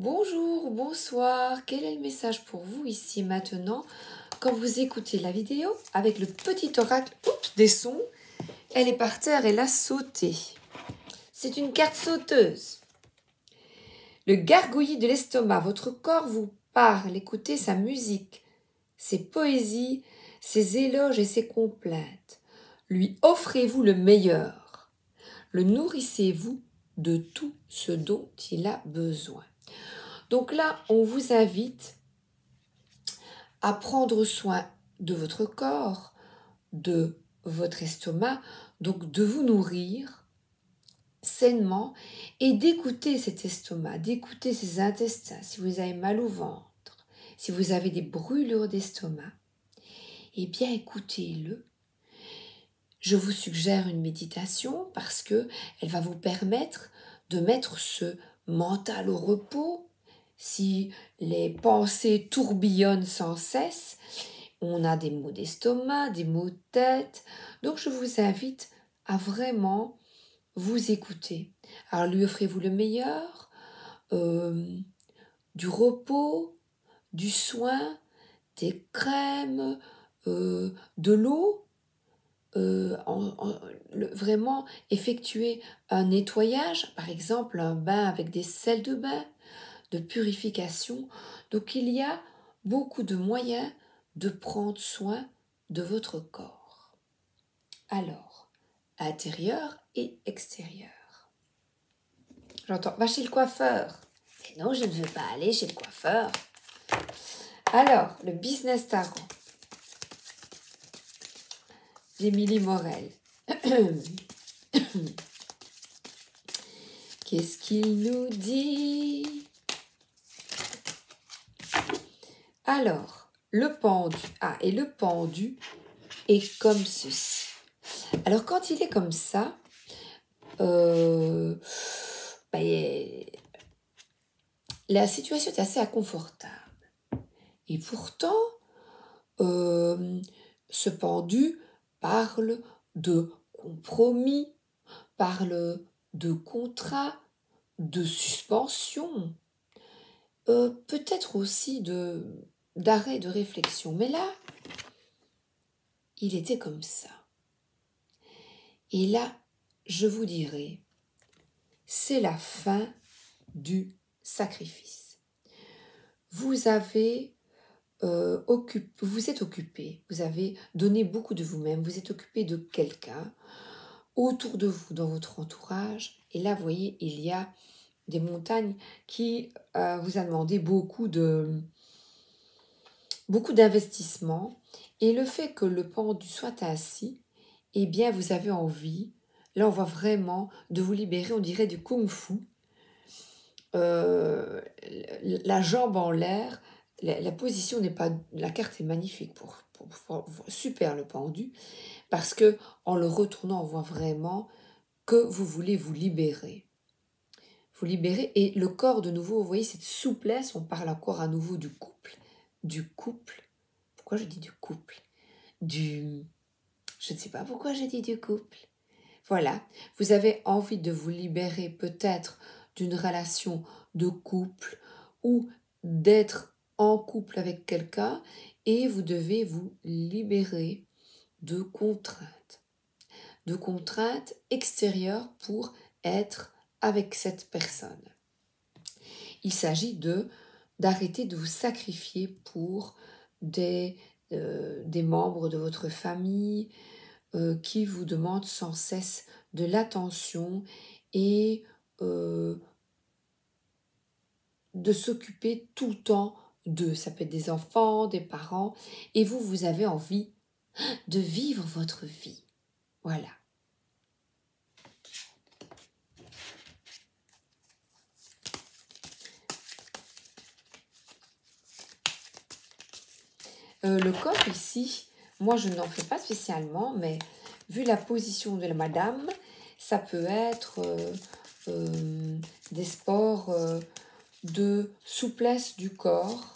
Bonjour, bonsoir, quel est le message pour vous ici maintenant quand vous écoutez la vidéo avec le petit oracle des sons? Elle est par terre, elle a sauté. C'est une carte sauteuse. Le gargouillis de l'estomac, votre corps vous parle, écoutez sa musique, ses poésies, ses éloges et ses complaintes. Lui offrez-vous le meilleur. Le nourrissez-vous de tout ce dont il a besoin. Donc là, on vous invite à prendre soin de votre corps, de votre estomac, donc de vous nourrir sainement et d'écouter cet estomac, d'écouter ses intestins. Si vous avez mal au ventre, si vous avez des brûlures d'estomac, eh bien écoutez-le. Je vous suggère une méditation parce que elle va vous permettre de mettre ce mental au repos. Si les pensées tourbillonnent sans cesse, on a des maux d'estomac, des maux de tête. Donc je vous invite à vraiment vous écouter. Alors lui offrez-vous le meilleur, du repos, du soin, des crèmes, de l'eau. Vraiment effectuer un nettoyage, par exemple un bain avec des sels de bain, de purification. Donc il y a beaucoup de moyens de prendre soin de votre corps. Alors, intérieur et extérieur. J'entends, va chez le coiffeur. Mais non, je ne veux pas aller chez le coiffeur. Alors, le business tarot d'Émilie Morel. Qu'est-ce qu'il nous dit? Alors, le pendu. Ah, et le pendu est comme ceci. Alors, quand il est comme ça, la situation est assez inconfortable. Et pourtant, ce pendu parle de compromis, parle de contrat, de suspension, peut-être aussi d'arrêt de réflexion. Mais là, il était comme ça. Et là, je vous dirais, c'est la fin du sacrifice. Vous avez vous êtes occupé, vous avez donné beaucoup de vous-même, vous êtes occupé de quelqu'un autour de vous, dans votre entourage. Et là, vous voyez, il y a des montagnes qui vous a demandé beaucoup d'investissement. Et le fait que le pendu soit assis, eh bien, vous avez envie, là, on voit vraiment de vous libérer, on dirait du kung-fu. La jambe en l'air, la position n'est pas... La carte est magnifique pour super le pendu, parce que en le retournant, on voit vraiment que vous voulez vous libérer. Vous libérer et le corps de nouveau, vous voyez cette souplesse, on parle encore à nouveau du couple. Du couple. Pourquoi je dis du couple? Je ne sais pas pourquoi j'ai dit du couple. Voilà, vous avez envie de vous libérer peut-être d'une relation de couple ou d'être en couple avec quelqu'un et vous devez vous libérer de contraintes extérieures pour être avec cette personne. Il s'agit d'arrêter de vous sacrifier pour des membres de votre famille qui vous demandent sans cesse de l'attention et de s'occuper tout le temps d'eux. Ça peut être des enfants, des parents, et vous avez envie de vivre votre vie. Voilà. Le corps ici, moi je n'en fais pas spécialement, mais vu la position de la madame, ça peut être des sports de souplesse du corps.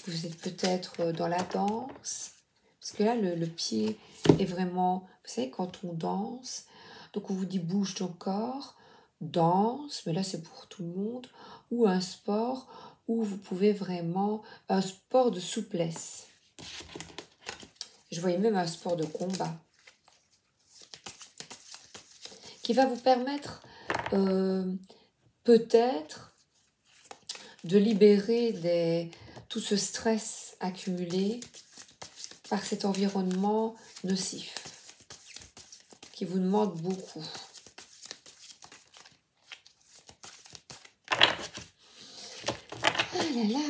Vous êtes peut-être dans la danse, parce que là le pied est vraiment, vous savez, quand on danse, donc on vous dit bouge ton corps, danse, mais là c'est pour tout le monde, ou un sport où vous pouvez vraiment, un sport de souplesse. Je voyais même un sport de combat qui va vous permettre peut-être de libérer tout ce stress accumulé par cet environnement nocif qui vous demande beaucoup. Ah là là.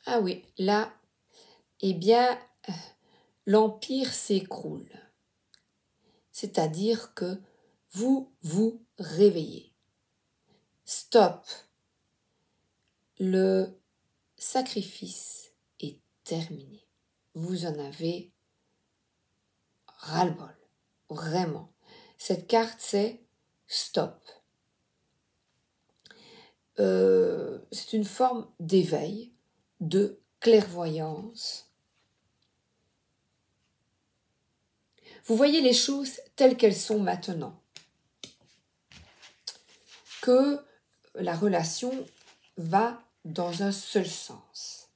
Ah oui, là, eh bien, l'empire s'écroule. C'est-à-dire que vous vous réveillez. Stop. Le sacrifice est terminé. Vous en avez ras-le-bol. Vraiment. Cette carte, c'est stop. C'est une forme d'éveil, de clairvoyance. Vous voyez les choses telles qu'elles sont maintenant. Que la relation va dans un seul sens.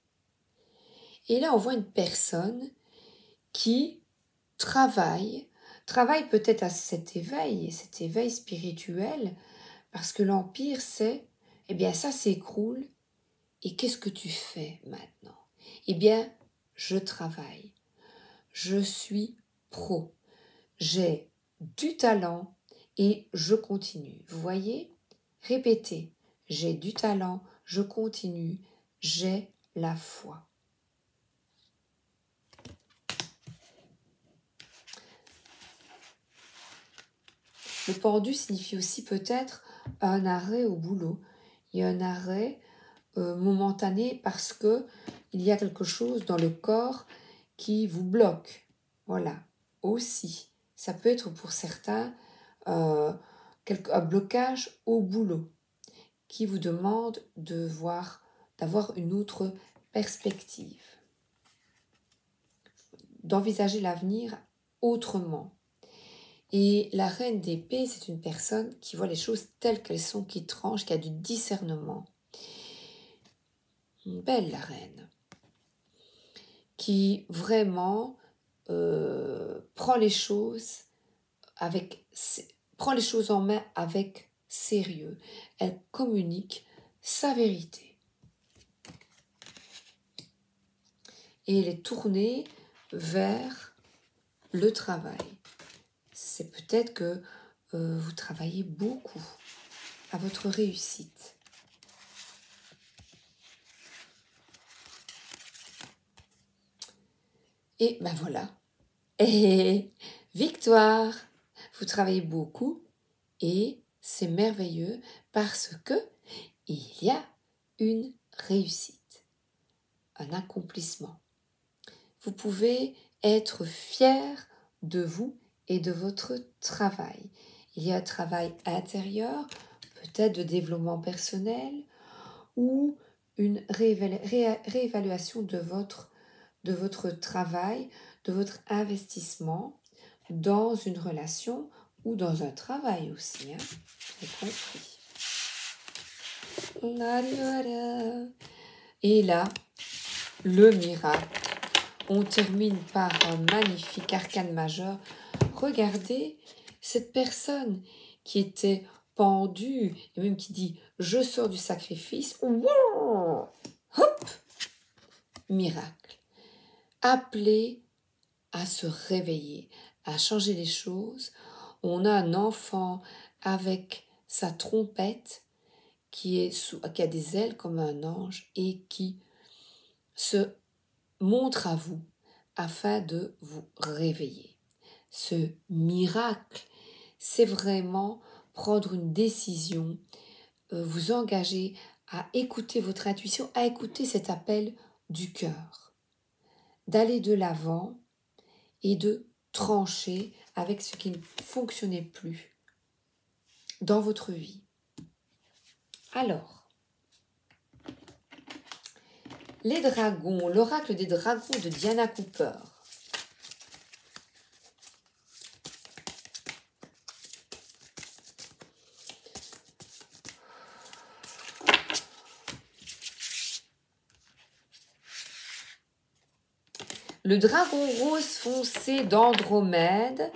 Et là, on voit une personne qui travaille peut-être à cet éveil spirituel, parce que l'empire, c'est, eh bien, ça s'écroule, et qu'est-ce que tu fais maintenant? Eh bien, je travaille, je suis pro, j'ai du talent et je continue. Vous voyez? Répétez, j'ai du talent, je continue, j'ai la foi. Le pendu signifie aussi peut-être un arrêt au boulot. Il y a un arrêt momentané parce que il y a quelque chose dans le corps qui vous bloque. Voilà, aussi. Ça peut être pour certains un blocage au boulot qui vous demande d'avoir une autre perspective, d'envisager l'avenir autrement. Et la reine d'épée, c'est une personne qui voit les choses telles qu'elles sont, qui tranche, qui a du discernement. Belle la reine, qui vraiment prend les choses en main avec sérieux. Elle communique sa vérité. Et elle est tournée vers le travail. C'est peut-être que vous travaillez beaucoup à votre réussite. Et ben voilà. Et victoire! Vous travaillez beaucoup et c'est merveilleux parce que il y a une réussite, un accomplissement. Vous pouvez être fier de vous et de votre travail. Il y a un travail intérieur, peut-être de développement personnel ou une réévaluation de votre travail, de votre investissement dans une relation ou dans un travail aussi. Hein, j'ai compris. Et là, le miracle. On termine par un magnifique arcane majeur. Regardez cette personne qui était pendue et même qui dit « Je sors du sacrifice ». Wow, hop, miracle. Appelé à se réveiller, à changer les choses. On a un enfant avec sa trompette qui a des ailes comme un ange et qui se montre à vous afin de vous réveiller. Ce miracle, c'est vraiment prendre une décision, vous engager à écouter votre intuition, à écouter cet appel du cœur, d'aller de l'avant et de trancher avec ce qui ne fonctionnait plus dans votre vie. Alors, Les dragons, l'oracle des dragons de Diana Cooper. Le dragon rose foncé d'Andromède,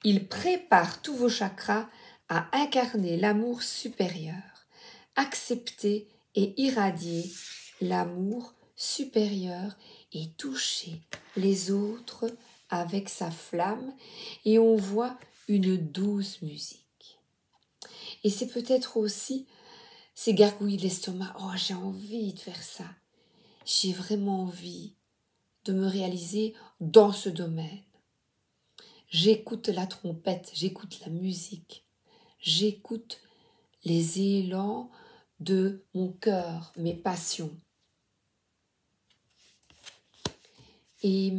il prépare tous vos chakras à incarner l'amour supérieur, accepter et irradier l'amour supérieur et toucher les autres avec sa flamme, et on voit une douce musique. Et c'est peut-être aussi ces gargouilles de l'estomac. Oh, j'ai envie de faire ça. J'ai vraiment envie de me réaliser dans ce domaine. J'écoute la trompette, j'écoute la musique, j'écoute les élans de mon cœur, mes passions. Et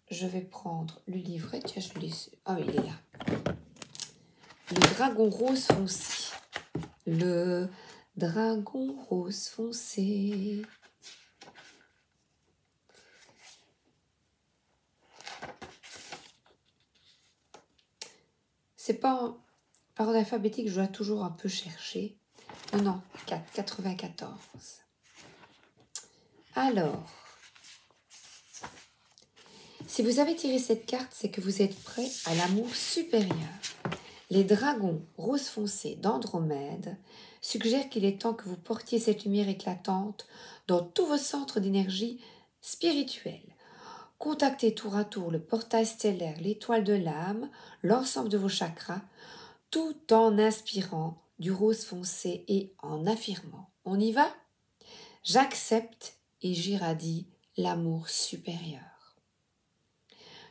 je vais prendre le livret. Tiens, je le laisse. Ah oui, il est là. Le dragon rose foncé. Le dragon rose foncé. C'est pas par ordre alphabétique, je dois toujours un peu chercher. Non, 94. Alors, si vous avez tiré cette carte, c'est que vous êtes prêt à l'amour supérieur. Les dragons rose foncé d'Andromède suggèrent qu'il est temps que vous portiez cette lumière éclatante dans tous vos centres d'énergie spirituelle. Contactez tour à tour le portail stellaire, l'étoile de l'âme, l'ensemble de vos chakras, tout en inspirant du rose foncé et en affirmant. On y va? J'accepte et j'irradie l'amour supérieur.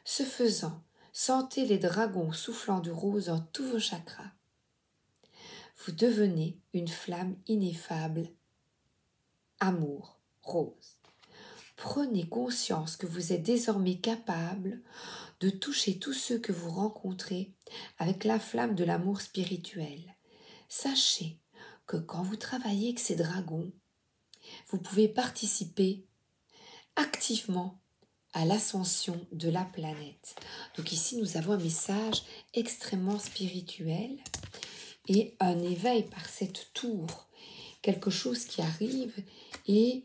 Ce faisant, sentez les dragons soufflant du rose dans tous vos chakras. Vous devenez une flamme ineffable. Amour rose. Prenez conscience que vous êtes désormais capable de toucher tous ceux que vous rencontrez avec la flamme de l'amour spirituel. Sachez que quand vous travaillez avec ces dragons, vous pouvez participer activement à l'ascension de la planète. Donc ici, nous avons un message extrêmement spirituel et un éveil par cette tour. Quelque chose qui arrive et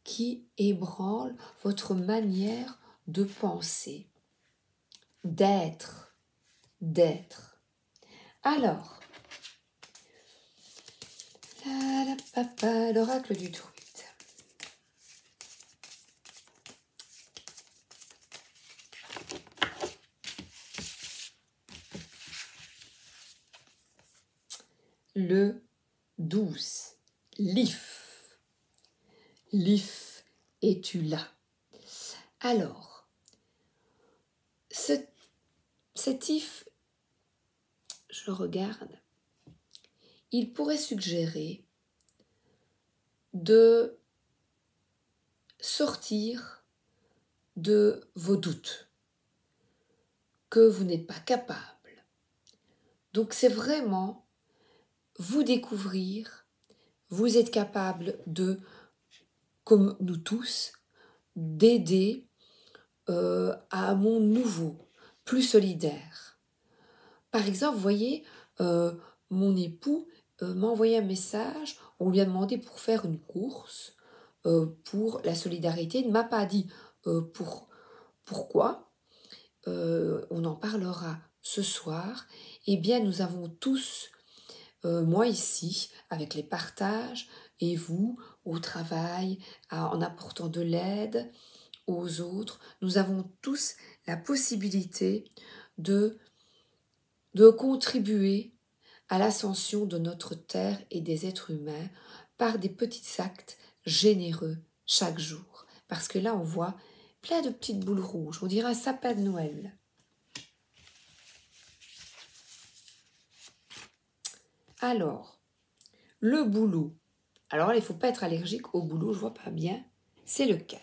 qui ébranle votre manière de penser, d'être. Alors, l'oracle du druide. Le 12, l'if. L'if, es-tu là? Alors, cet if, je le regarde, il pourrait suggérer de sortir de vos doutes, que vous n'êtes pas capable. Donc c'est vraiment vous découvrir, vous êtes capable de, comme nous tous, d'aider à un monde nouveau, plus solidaire. Par exemple, vous voyez, mon époux m'a envoyé un message, on lui a demandé pour faire une course pour la solidarité. Il ne m'a pas dit pourquoi, on en parlera ce soir. Eh bien, nous avons tous, moi ici, avec les partages, et vous, au travail, en apportant de l'aide aux autres, nous avons tous la possibilité de contribuer à l'ascension de notre terre et des êtres humains par des petits actes généreux chaque jour. Parce que là, on voit plein de petites boules rouges, on dirait un sapin de Noël. Alors, le boulot. Alors là, il ne faut pas être allergique au boulot, je ne vois pas bien. C'est le 15.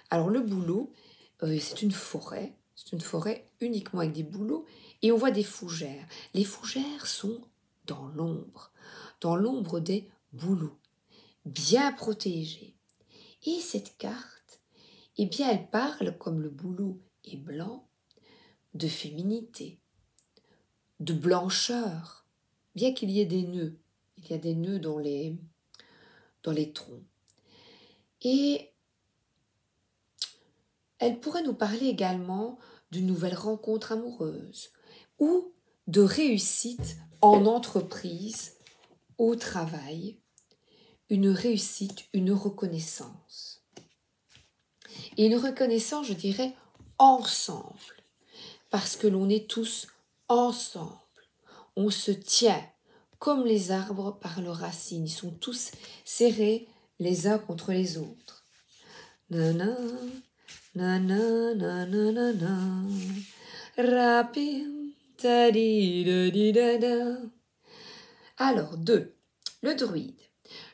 Alors le boulot, c'est une forêt uniquement avec des bouleaux, et on voit des fougères. Les fougères sont dans l'ombre des bouleaux, bien protégées. Et cette carte, eh bien, elle parle, comme le bouleau est blanc, de féminité, de blancheur, bien qu'il y ait des nœuds. Il y a des nœuds dans les troncs. Et elle pourrait nous parler également d'une nouvelle rencontre amoureuse ou de réussite en entreprise, au travail, une réussite, une reconnaissance. Et une reconnaissance, je dirais, ensemble, parce que l'on est tous ensemble. On se tient comme les arbres par leurs racines. Ils sont tous serrés les uns contre les autres. Nana, nana, nana, nana, rapide, tadidadidada. Alors, 2. Le druide.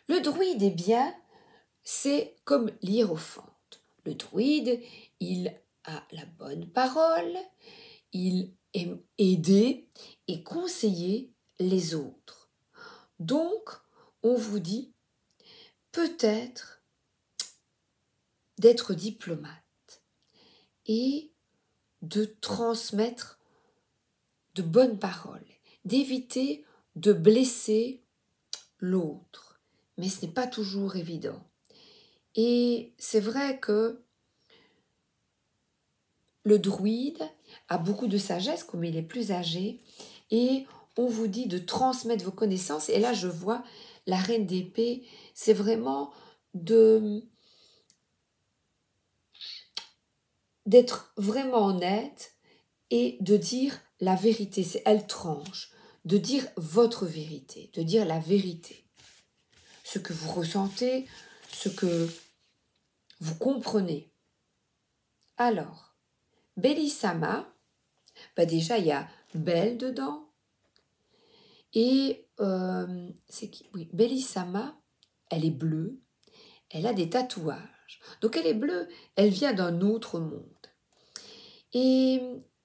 Le druide, eh bien, c'est comme l'hiérophante. Le druide, il a la bonne parole, il aime aider et conseiller les autres. Donc, on vous dit peut-être d'être diplomate et de transmettre de bonnes paroles, d'éviter de blesser l'autre. Mais ce n'est pas toujours évident. Et c'est vrai que le druide a beaucoup de sagesse, comme il est plus âgé, et on vous dit de transmettre vos connaissances. Et là, je vois la reine d'épée, c'est vraiment d'être vraiment honnête et de dire la vérité. C'est elle tranche, de dire votre vérité, de dire la vérité. Ce que vous ressentez, ce que vous comprenez. Alors, Bellissama, déjà il y a Belle dedans. Et c'est qui? Oui, Bellissama, elle est bleue, elle a des tatouages. Donc elle est bleue, elle vient d'un autre monde. Et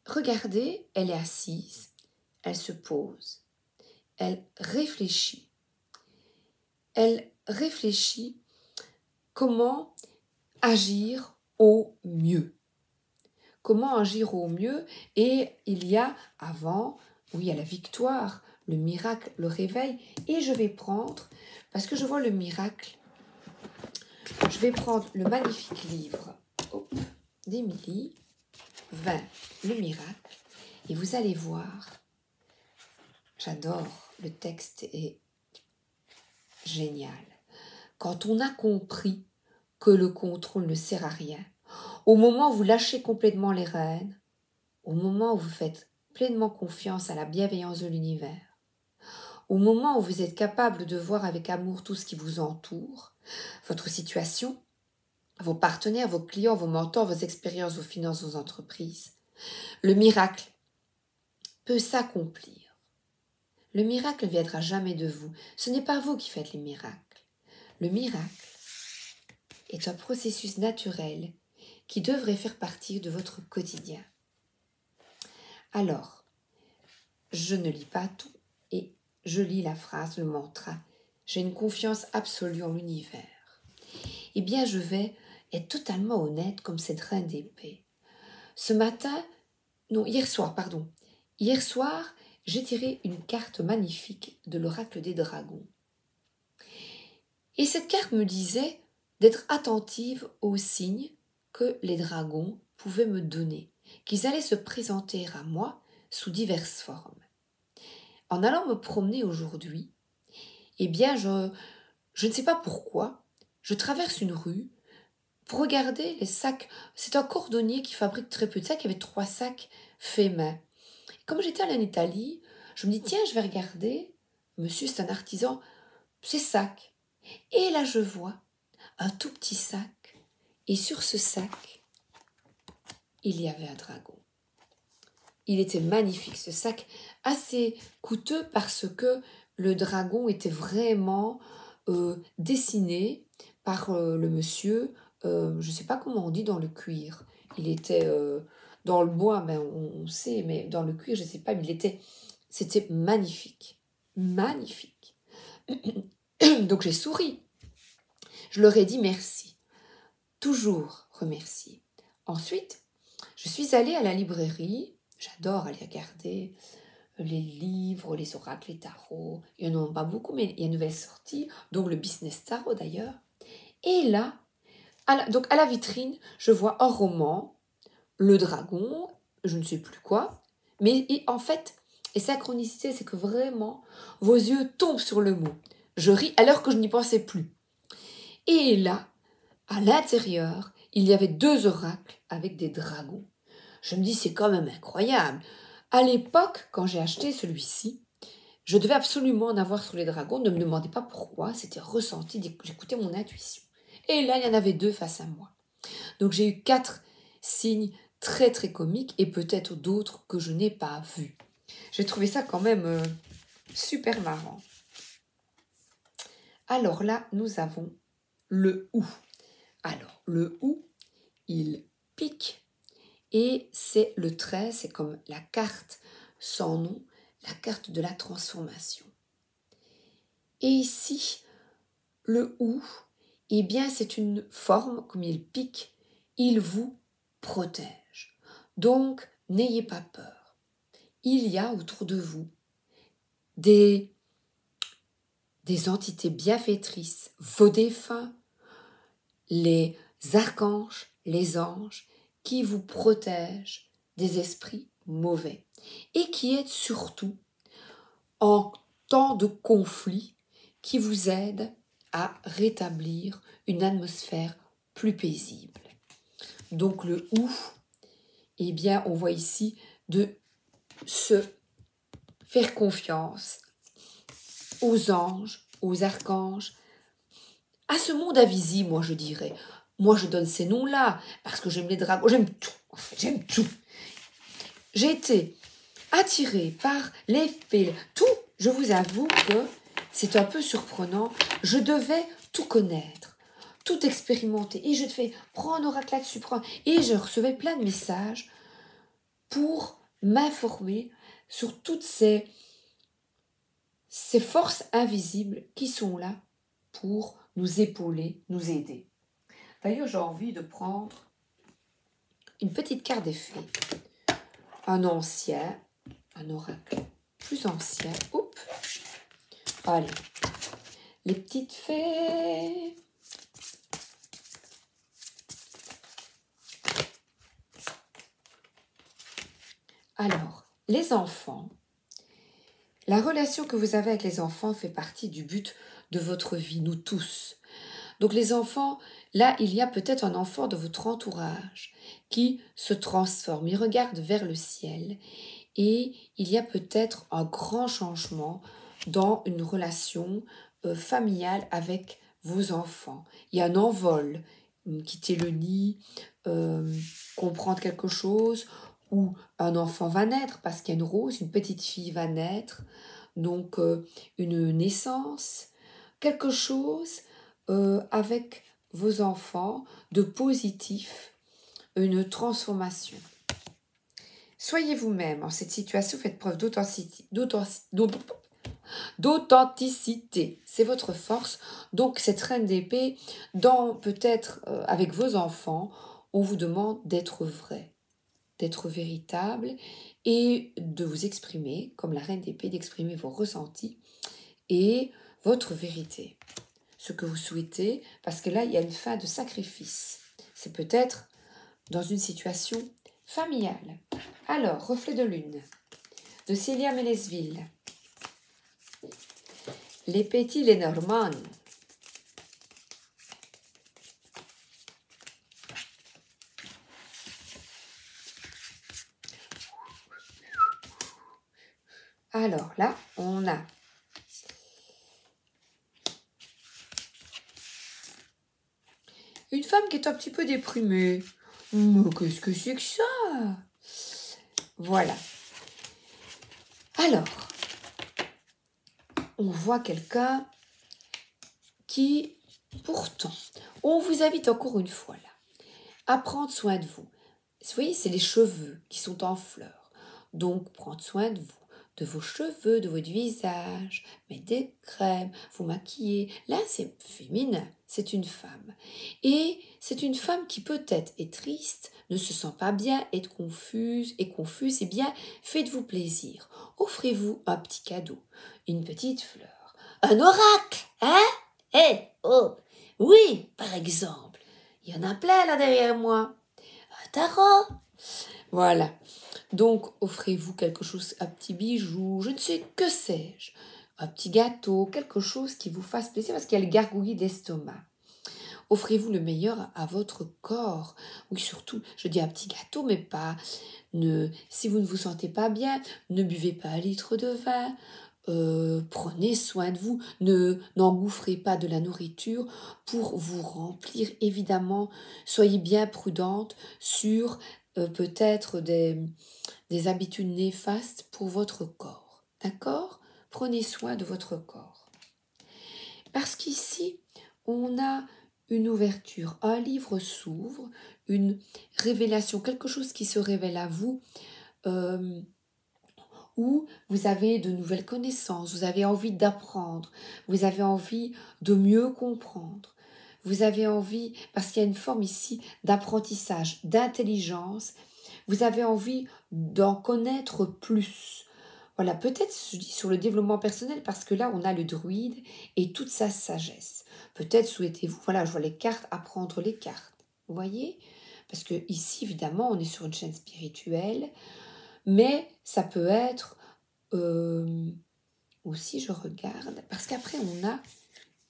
regardez, elle est assise, elle se pose, elle réfléchit. Elle réfléchit comment agir au mieux. Comment agir au mieux? Et il y a avant, oui, il y a la victoire, le miracle, le réveil. Et je vais prendre, parce que je vois le miracle, je vais prendre le magnifique livre d'Émilie, 20, le miracle. Et vous allez voir, j'adore, le texte est génial. Quand on a compris que le contrôle ne sert à rien, au moment où vous lâchez complètement les rênes, au moment où vous faites pleinement confiance à la bienveillance de l'univers, au moment où vous êtes capable de voir avec amour tout ce qui vous entoure, votre situation, vos partenaires, vos clients, vos mentors, vos expériences, vos finances, vos entreprises, le miracle peut s'accomplir. Le miracle ne viendra jamais de vous. Ce n'est pas vous qui faites les miracles. Le miracle est un processus naturel qui devrait faire partie de votre quotidien. Alors, je ne lis pas tout et je lis la phrase, le mantra. J'ai une confiance absolue en l'univers. Eh bien, je vais être totalement honnête comme cette reine d'épée. Hier soir, j'ai tiré une carte magnifique de l'oracle des dragons. Et cette carte me disait d'être attentive aux signes que les dragons pouvaient me donner, qu'ils allaient se présenter à moi sous diverses formes. En allant me promener aujourd'hui, eh bien, je ne sais pas pourquoi, je traverse une rue pour regarder les sacs. C'est un cordonnier qui fabrique très peu de sacs, il y avait 3 sacs faits main. Comme j'étais allée en Italie, je me dis, tiens, je vais regarder, monsieur, c'est un artisan, ces sacs. Et là, je vois un tout petit sac, et sur ce sac, il y avait un dragon. Il était magnifique, ce sac, assez coûteux parce que le dragon était vraiment dessiné par le monsieur, je ne sais pas comment on dit dans le cuir. Il était dans le bois, ben on sait, mais dans le cuir, je ne sais pas, mais c'était magnifique. Magnifique. Donc j'ai souri. Je leur ai dit merci. toujours remercier. Ensuite, je suis allée à la librairie. J'adore aller regarder les livres, les oracles, les tarots. Il n'y en a pas beaucoup, mais il y a une nouvelle sortie, donc le Business Tarot d'ailleurs. Et là, donc à la vitrine, je vois un roman, le dragon, je ne sais plus quoi. Mais en fait, et synchronicité, c'est que vraiment, vos yeux tombent sur le mot. Je ris alors que je n'y pensais plus. Et là, à l'intérieur, il y avait 2 oracles avec des dragons. Je me dis, c'est quand même incroyable. À l'époque, quand j'ai acheté celui-ci, je devais absolument en avoir sur les dragons. Ne me demandez pas pourquoi, c'était ressenti, j'écoutais mon intuition. Et là, il y en avait 2 face à moi. Donc j'ai eu 4 signes très très comiques et peut-être d'autres que je n'ai pas vus. J'ai trouvé ça quand même super marrant. Alors là, nous avons le ou. Alors, le ou, il pique et c'est le trait, c'est comme la carte sans nom, la carte de la transformation. Et ici, le ou, eh bien, c'est une forme, comme il pique, il vous protège. Donc, n'ayez pas peur. Il y a autour de vous des entités bienfaitrices, vos défunts, les archanges, les anges, qui vous protègent des esprits mauvais et qui aident surtout en temps de conflit, qui vous aident à rétablir une atmosphère plus paisible. Donc le ou, eh bien on voit ici de se faire confiance aux anges, aux archanges, à ce monde invisible, moi je dirais. Moi je donne ces noms-là parce que j'aime les dragons, j'aime tout, en fait, j'aime tout. J'ai été attirée par les fées, tout. Je vous avoue que c'est un peu surprenant. Je devais tout connaître, tout expérimenter. Et je devais prendre un oracle là-dessus, et je recevais plein de messages pour m'informer sur toutes ces forces invisibles qui sont là pour nous épauler, nous aider. D'ailleurs, j'ai envie de prendre une petite carte des fées, un ancien, un oracle plus ancien. Oups. Allez, les petites fées. Alors, les enfants, la relation que vous avez avec les enfants fait partie du but de votre vie, nous tous. Donc les enfants, là, il y a peut-être un enfant de votre entourage qui se transforme, il regarde vers le ciel et il y a peut-être un grand changement dans une relation familiale avec vos enfants. Il y a un envol, quitter le nid, comprendre quelque chose, ou un enfant va naître parce qu'il y a une rose, une petite fille va naître, donc une naissance, quelque chose avec vos enfants de positif, une transformation. Soyez vous-même en cette situation, faites preuve d'authenticité. C'est votre force. Donc cette reine d'épée, peut-être avec vos enfants, on vous demande d'être vrai, d'être véritable et de vous exprimer, comme la reine d'épée, d'exprimer vos ressentis et votre vérité. Ce que vous souhaitez, parce que là, il y a une fin de sacrifice. C'est peut-être dans une situation familiale. Alors, reflet de lune, de Célia Mélesville. Les petits Lenormand. Alors là, on a une femme qui est un petit peu déprimée. Mais qu'est-ce que c'est que ça? Voilà. Alors, on voit quelqu'un qui, pourtant, on vous invite encore une fois là, à prendre soin de vous. Vous voyez, c'est les cheveux qui sont en fleurs. Donc, prendre soin de vous, de vos cheveux, de votre visage, mettez des crèmes, vous maquillez. Là, c'est féminin, c'est une femme. Et c'est une femme qui peut-être est triste, ne se sent pas bien, est confuse, eh bien, faites-vous plaisir. Offrez-vous un petit cadeau, une petite fleur, un oracle, hein? Oh, oui, par exemple. Il y en a plein là derrière moi. Un tarot. Voilà. Donc, offrez-vous quelque chose, un petit bijou, je ne sais que sais-je, un petit gâteau, quelque chose qui vous fasse plaisir parce qu'il y a le gargouillis d'estomac. Offrez-vous le meilleur à votre corps. Oui, surtout, je dis un petit gâteau, mais pas... si vous ne vous sentez pas bien, ne buvez pas 1 litre de vin. Prenez soin de vous. N'engouffrez pas de la nourriture pour vous remplir. Évidemment, soyez bien prudente sur peut-être des habitudes néfastes pour votre corps. D'accord? Prenez soin de votre corps. Parce qu'ici, on a une ouverture, un livre s'ouvre, une révélation, quelque chose qui se révèle à vous, où vous avez de nouvelles connaissances, vous avez envie d'apprendre, vous avez envie de mieux comprendre, vous avez envie, parce qu'il y a une forme ici d'apprentissage, d'intelligence, vous avez envie d'en connaître plus. Voilà, peut-être je dis sur le développement personnel parce que là on a le druide et toute sa sagesse. Peut-être souhaitez-vous, voilà, je vois les cartes, apprendre les cartes. Vous voyez? Parce que ici évidemment on est sur une chaîne spirituelle, mais ça peut être aussi, je regarde, parce qu'après on a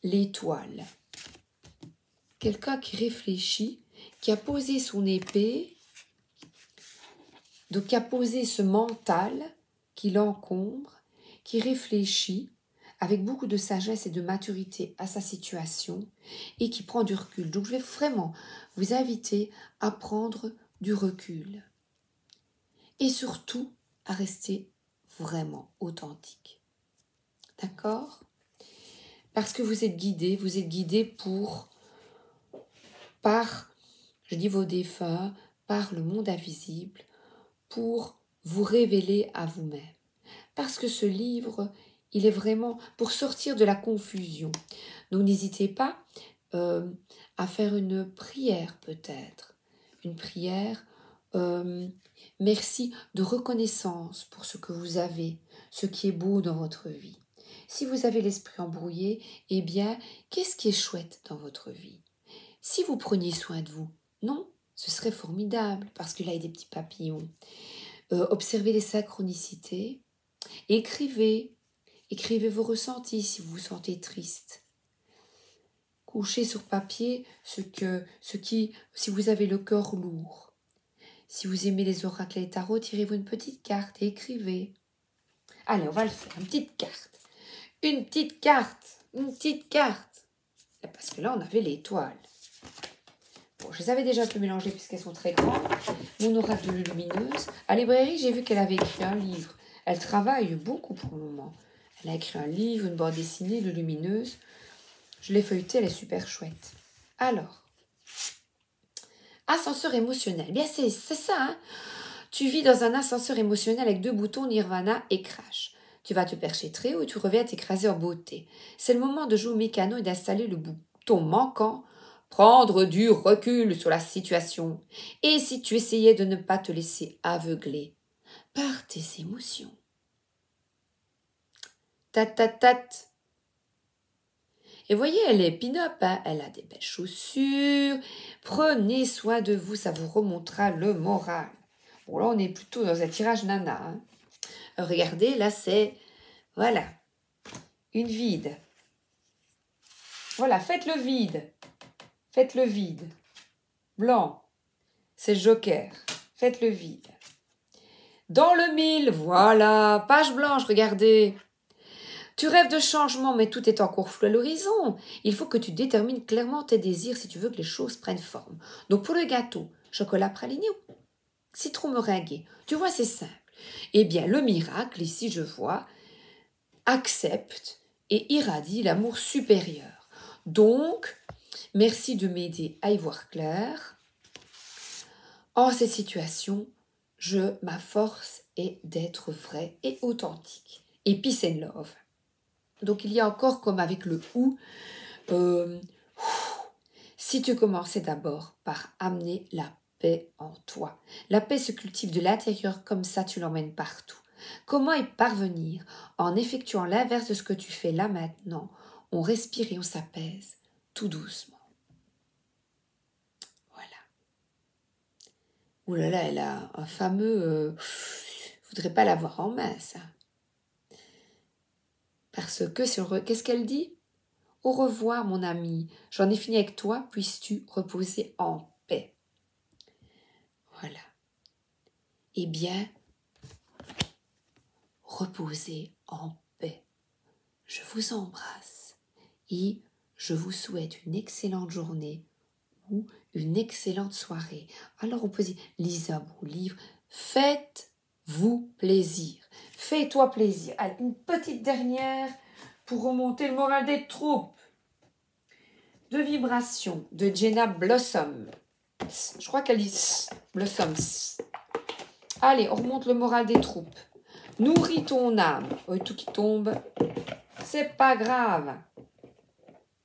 l'étoile. Quelqu'un qui réfléchit, qui a posé son épée, donc qui a posé ce mental qui l'encombre, qui réfléchit avec beaucoup de sagesse et de maturité à sa situation et qui prend du recul. Donc je vais vraiment vous inviter à prendre du recul et surtout à rester vraiment authentique. D'accord? Parce que vous êtes guidé par, je dis vos défunts, par le monde invisible, pour vous révéler à vous-même. Parce que ce livre, il est vraiment pour sortir de la confusion. Donc n'hésitez pas à faire une prière peut-être. Une prière, merci, de reconnaissance pour ce que vous avez, ce qui est beau dans votre vie. Si vous avez l'esprit embrouillé, eh bien, qu'est-ce qui est chouette dans votre vie? Si vous preniez soin de vous, non, ce serait formidable, parce que là, il y a des petits papillons. Observez les synchronicités, écrivez vos ressentis si vous vous sentez triste. Couchez sur papier si vous avez le cœur lourd. Si vous aimez les oracles et les tarots, tirez-vous une petite carte et écrivez. Allez, on va le faire, une petite carte. Une petite carte. Parce que là, on avait l'étoile. Bon, je les avais déjà un peu mélangées puisqu'elles sont très grandes. Mon oracle de lumineuse. À la librairie, j'ai vu qu'elle avait écrit un livre. Elle travaille beaucoup pour le moment. Elle a écrit un livre, une bande dessinée de lumineuse. Je l'ai feuilletée, elle est super chouette. Alors, ascenseur émotionnel. Bien, c'est ça, hein. Tu vis dans un ascenseur émotionnel avec 2 boutons Nirvana et Crash. Tu vas te percher très haut et tu reviens t'écraser en beauté. C'est le moment de jouer au mécano et d'installer le bouton manquant. Prendre du recul sur la situation. Et si tu essayais de ne pas te laisser aveugler par tes émotions. Tat. Et voyez, elle est pin-up, hein, elle a des belles chaussures. Prenez soin de vous, ça vous remontera le moral. Bon, là, on est plutôt dans un tirage nana. Hein. Regardez, là, c'est... Voilà. Une vide. Voilà, faites le vide. Faites le vide. Blanc. C'est Joker. Faites le vide. Dans le mille, voilà. Page blanche, regardez. Tu rêves de changement, mais tout est encore flou à l'horizon. Il faut que tu détermines clairement tes désirs si tu veux que les choses prennent forme. Donc pour le gâteau, chocolat praliné ou citron meringué, tu vois, c'est simple. Eh bien, le miracle, ici, je vois, accepte et irradie l'amour supérieur. Donc, merci de m'aider à y voir clair. En cette situation, ma force est d'être vrai et authentique. Et peace and love. Donc il y a encore comme avec le ou, si tu commençais d'abord par amener la paix en toi. La paix se cultive de l'intérieur, comme ça tu l'emmènes partout. Comment y parvenir? En effectuant l'inverse de ce que tu fais là maintenant. On respire et on s'apaise, tout doucement. Voilà. Ouh là là, elle a un fameux... je voudrais pas l'avoir en main, ça. Parce que, qu'est-ce qu'elle dit? Au revoir, mon ami. J'en ai fini avec toi, puisses-tu reposer en paix. Voilà. Eh bien, reposez en paix. Je vous embrasse et je vous souhaite une excellente journée ou une excellente soirée. Alors, on peut dire, lisez un beau livre, faites-vous plaisir. Fais-toi plaisir. Allez, une petite dernière pour remonter le moral des troupes. De vibration de Jenna Blossom. Je crois qu'elle dit Blossoms. Allez, on remonte le moral des troupes. Nourris ton âme. Oh, tout qui tombe. C'est pas grave.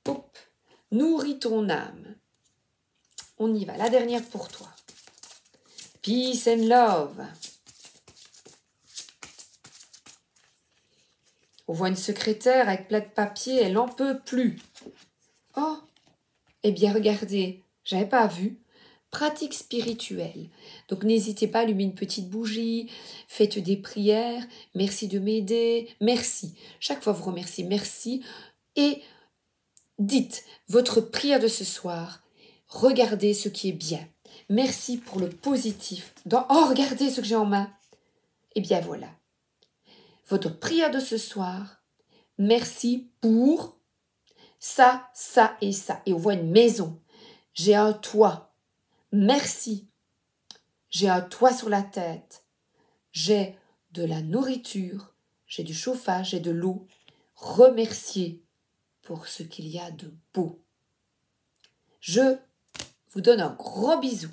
Oup. Nourris ton âme. On y va. La dernière pour toi. Peace and love. On voit une secrétaire avec plein de papier. Elle n'en peut plus. Oh, eh bien, regardez. J'avais pas vu. Pratique spirituelle. Donc, n'hésitez pas à allumer une petite bougie. Faites des prières. Merci de m'aider. Merci. Chaque fois, vous remerciez. Merci. Et dites votre prière de ce soir. Regardez ce qui est bien. Merci pour le positif. Oh, regardez ce que j'ai en main. Eh bien, voilà. Votre prière de ce soir. Merci pour ça, ça et ça. Et on voit une maison. J'ai un toit. Merci. J'ai un toit sur la tête. J'ai de la nourriture. J'ai du chauffage. J'ai de l'eau. Remerciez pour ce qu'il y a de beau. Je vous donne un gros bisou.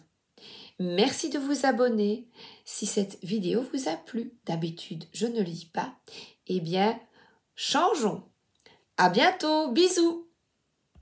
Merci de vous abonner. Si cette vidéo vous a plu, d'habitude je ne lis pas, eh bien, changeons. À bientôt. Bisous.